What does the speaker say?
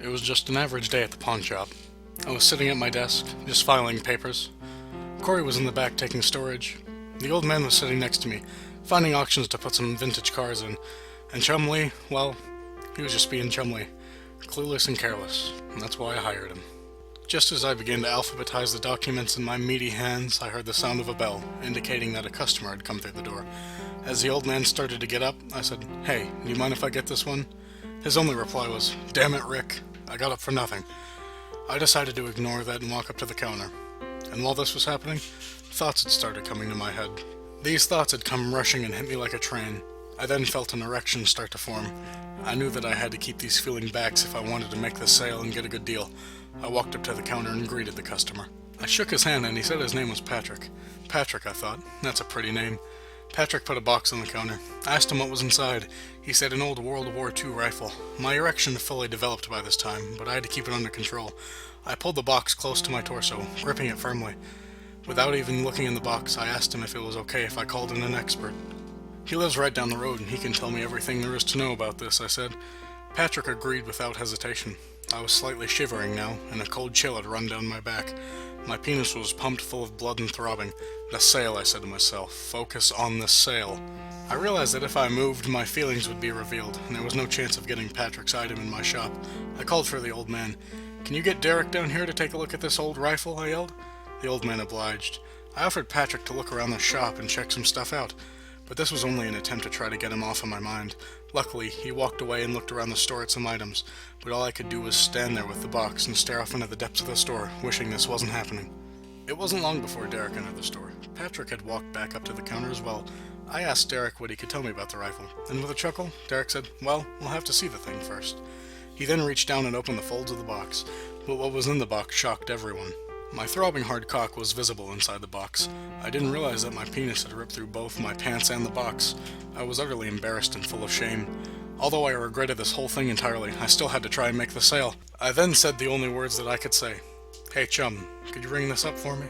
It was just an average day at the pawn shop. I was sitting at my desk, just filing papers. Corey was in the back taking storage. The old man was sitting next to me, finding auctions to put some vintage cars in. And Chumley, well, he was just being Chumley, clueless and careless, and that's why I hired him. Just as I began to alphabetize the documents in my meaty hands, I heard the sound of a bell, indicating that a customer had come through the door. As the old man started to get up, I said, "Hey, do you mind if I get this one?" His only reply was, "Damn it, Rick, I got up for nothing." I decided to ignore that and walk up to the counter. And while this was happening, thoughts had started coming to my head. These thoughts had come rushing and hit me like a train. I then felt an erection start to form. I knew that I had to keep these feeling backs if I wanted to make the sale and get a good deal. I walked up to the counter and greeted the customer. I shook his hand and he said his name was Patrick. Patrick, I thought. That's a pretty name. Patrick put a box on the counter. I asked him what was inside. He said an old World War II rifle. My erection fully developed by this time, but I had to keep it under control. I pulled the box close to my torso, gripping it firmly. Without even looking in the box, I asked him if it was okay if I called in an expert. "He lives right down the road and he can tell me everything there is to know about this," I said. Patrick agreed without hesitation. I was slightly shivering now, and a cold chill had run down my back. My penis was pumped full of blood and throbbing. The sale, I said to myself. Focus on the sale. I realized that if I moved, my feelings would be revealed, and there was no chance of getting Patrick's item in my shop. I called for the old man. "Can you get Derek down here to take a look at this old rifle?" I yelled. The old man obliged. I offered Patrick to look around the shop and check some stuff out, but this was only an attempt to try to get him off of my mind. Luckily, he walked away and looked around the store at some items, but all I could do was stand there with the box and stare off into the depths of the store, wishing this wasn't happening. It wasn't long before Derek entered the store. Patrick had walked back up to the counter as well. I asked Derek what he could tell me about the rifle, and with a chuckle, Derek said, "Well, we'll have to see the thing first." He then reached down and opened the folds of the box, but what was in the box shocked everyone. My throbbing hard cock was visible inside the box. I didn't realize that my penis had ripped through both my pants and the box. I was utterly embarrassed and full of shame. Although I regretted this whole thing entirely, I still had to try and make the sale. I then said the only words that I could say. "Hey chum, could you ring this up for me?"